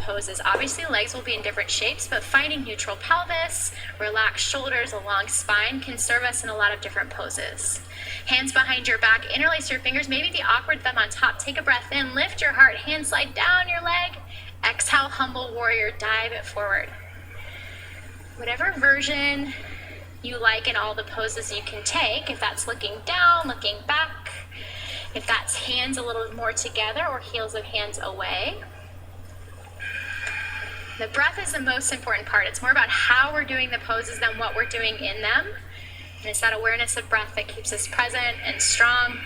poses. Obviously, legs will be in different shapes, but finding neutral pelvis, relaxed shoulders, a long spine can serve us in a lot of different poses. Hands behind your back, interlace your fingers, maybe the awkward thumb on top. Take a breath in, lift your heart, hands slide down your leg. Exhale, humble warrior, dive it forward. Whatever version you like in all the poses you can take, if that's looking down, looking back, if that's hands a little more together or heels of hands away. The breath is the most important part. It's more about how we're doing the poses than what we're doing in them. And it's that awareness of breath that keeps us present and strong.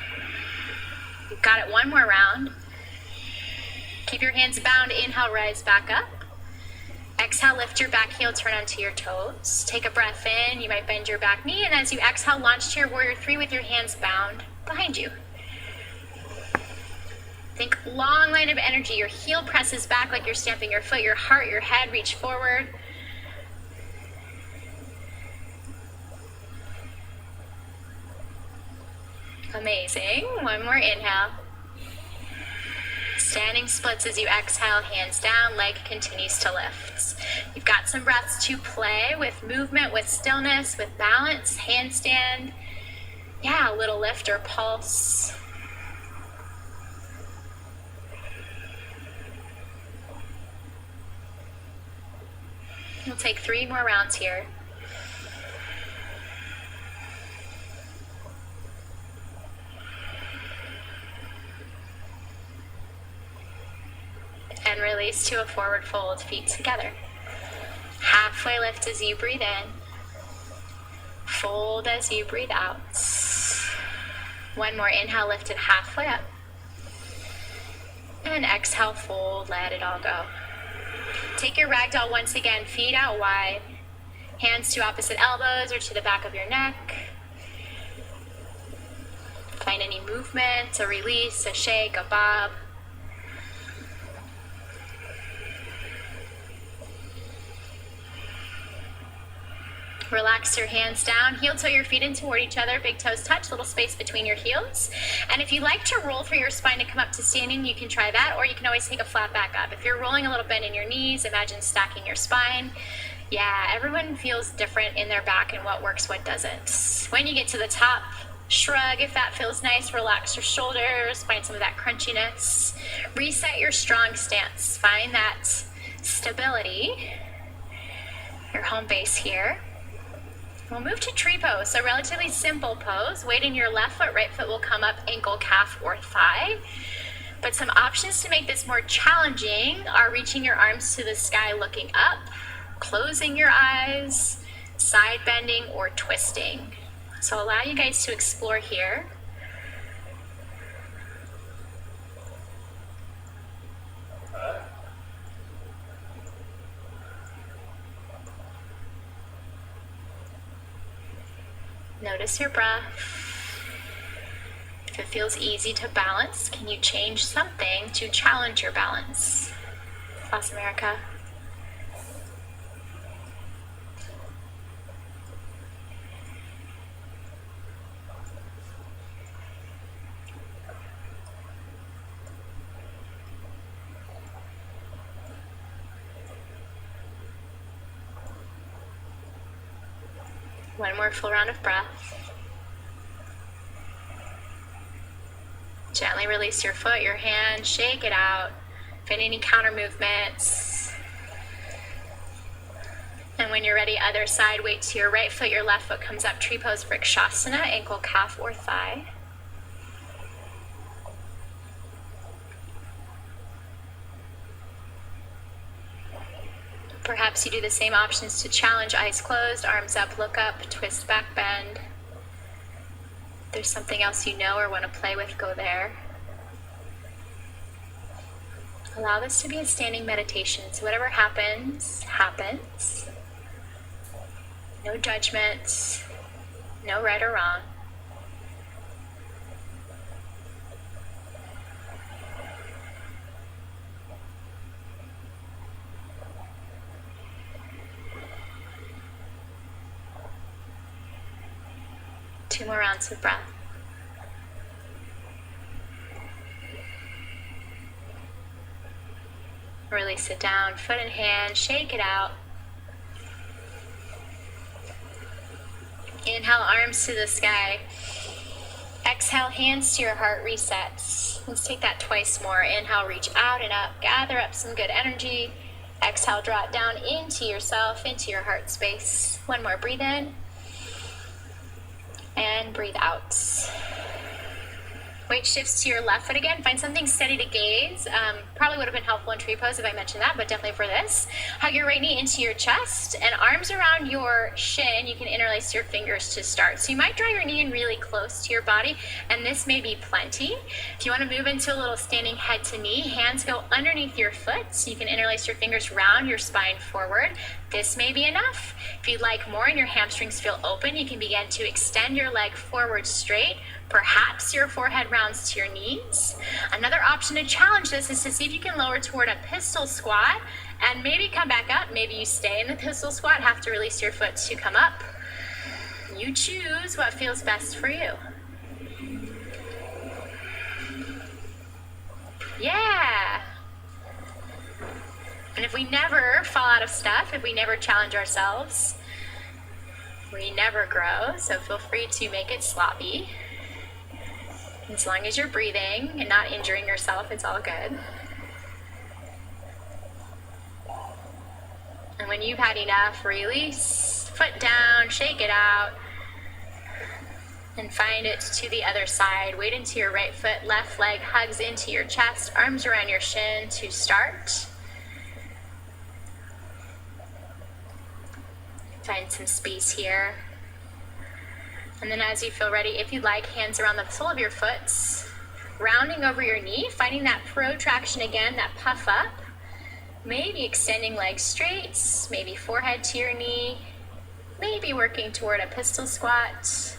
You've got it, one more round. Keep your hands bound, inhale, rise back up. Exhale, lift your back heel, turn onto your toes. Take a breath in, you might bend your back knee, and as you exhale, launch to your warrior three with your hands bound behind you. Think long line of energy. Your heel presses back like you're stamping your foot, your heart, your head reach forward. Amazing. One more inhale. Standing splits as you exhale, hands down, leg continues to lift. You've got some breaths to play with movement, with stillness, with balance, handstand. Yeah, a little lift or pulse. We'll take 3 more rounds here. And release to a forward fold, feet together. Halfway lift as you breathe in. Fold as you breathe out. One more inhale, lift it halfway up. And exhale, fold, let it all go. Take your ragdoll once again, feet out wide. Hands to opposite elbows or to the back of your neck. Find any movement, a release, a shake, a bob. Relax your hands down, heel toe your feet in toward each other, big toes touch, little space between your heels. And if you like to roll through your spine to come up to standing, you can try that, or you can always take a flat back up. If you're rolling a little bend in your knees, imagine stacking your spine. Yeah, everyone feels different in their back and what works, what doesn't. When you get to the top, shrug if that feels nice, relax your shoulders, find some of that crunchiness. Reset your strong stance, find that stability, your home base here. We'll move to tree pose, a relatively simple pose. Weight in your left foot, right foot will come up, ankle, calf, or thigh. But some options to make this more challenging are reaching your arms to the sky, looking up, closing your eyes, side bending, or twisting. So allow you guys to explore here. Notice your breath. If it feels easy to balance, can you change something to challenge your balance? Across America. One more full round of breath. Gently release your foot, your hand, shake it out. Find any counter movements. And when you're ready, other side, weight to your right foot, your left foot comes up, tree pose, vrikshasana, ankle, calf, or thigh. Perhaps you do the same options to challenge, eyes closed, arms up, look up, twist, back, bend. If there's something else you know or want to play with, go there. Allow this to be a standing meditation. So whatever happens, happens. No judgment, no right or wrong. Two more rounds of breath. Release it down, foot in hand, shake it out. Inhale, arms to the sky. Exhale, hands to your heart, resets. Let's take that twice more. Inhale, reach out and up, gather up some good energy. Exhale, draw it down into yourself, into your heart space. One more, breathe in. And breathe out. Weight shifts to your left foot again. Find something steady to gaze. Probably would have been helpful in tree pose if I mentioned that, but definitely for this. Hug your right knee into your chest and arms around your shin. You can interlace your fingers to start. So you might draw your knee in really close to your body, and this may be plenty. If you want to move into a little standing head to knee, hands go underneath your foot. So you can interlace your fingers round your spine forward. This may be enough. If you'd like more and your hamstrings feel open, you can begin to extend your leg forward straight. Perhaps your forehead rounds to your knees. Another option to challenge this is to see if you can lower toward a pistol squat and maybe come back up. Maybe you stay in the pistol squat, have to release your foot to come up. You choose what feels best for you. Yeah. And if we never fall out of stuff, if we never challenge ourselves, we never grow. So feel free to make it sloppy. As long as you're breathing and not injuring yourself, it's all good. And when you've had enough, release, foot down, shake it out, and find it to the other side. Weight into your right foot, left leg hugs into your chest, arms around your shin to start. Find some space here. And then as you feel ready, if you'd like, hands around the sole of your foot, rounding over your knee, finding that protraction again, that puff up. Maybe extending legs straight, maybe forehead to your knee, maybe working toward a pistol squat.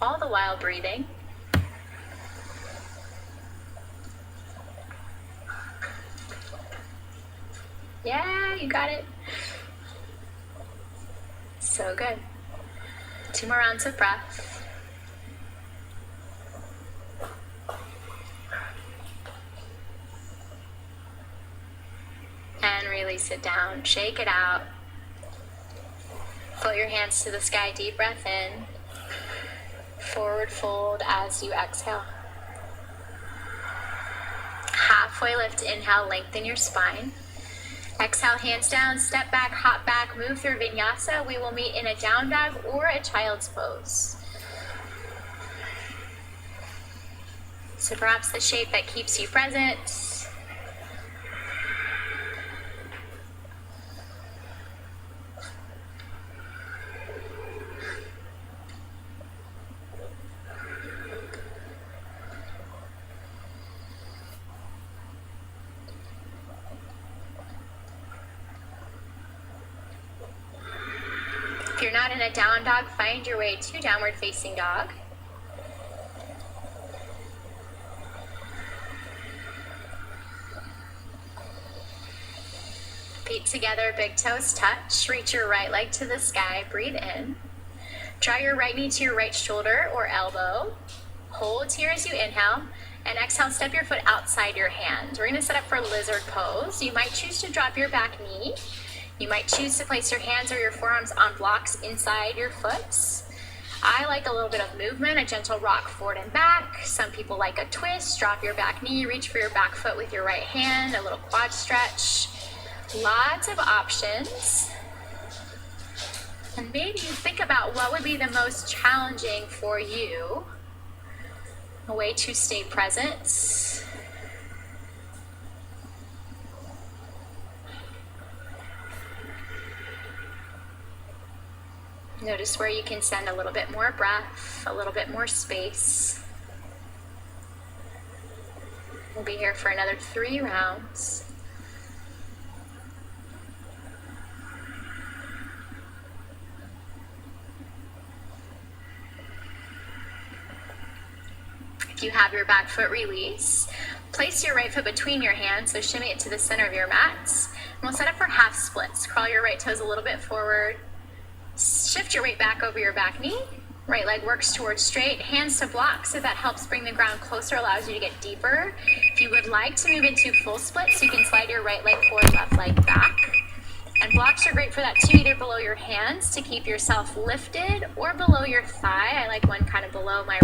All the while breathing. Yeah, you got it. So good. 2 more rounds of breath. And release it down. Shake it out. Float your hands to the sky. Deep breath in. Forward fold as you exhale. Halfway lift, inhale, lengthen your spine. Exhale, hands down, step back, hop back, move through vinyasa. We will meet in a down dog or a child's pose. So perhaps the shape that keeps you present. If you're not in a down dog, find your way to downward facing dog. Feet together, big toes touch. Reach your right leg to the sky. Breathe in. Draw your right knee to your right shoulder or elbow. Hold here as you inhale. And exhale, step your foot outside your hand. We're going to set up for lizard pose. You might choose to drop your back knee. You might choose to place your hands or your forearms on blocks inside your foot. I like a little bit of movement, a gentle rock forward and back. Some people like a twist. Drop your back knee, reach for your back foot with your right hand, a little quad stretch. Lots of options. And maybe you think about what would be the most challenging for you. A way to stay present. Notice where you can send a little bit more breath, a little bit more space. We'll be here for another 3 rounds. If you have your back foot release, place your right foot between your hands, so shimmy it to the center of your mat. And we'll set up for half splits. Crawl your right toes a little bit forward. Shift your weight back over your back knee. Right leg works towards straight, hands to block, so that helps bring the ground closer, allows you to get deeper. If you would like to move into full splits, you can slide your right leg forward, left leg back. And blocks are great for that too, either below your hands to keep yourself lifted or below your thigh. I like one kind of below my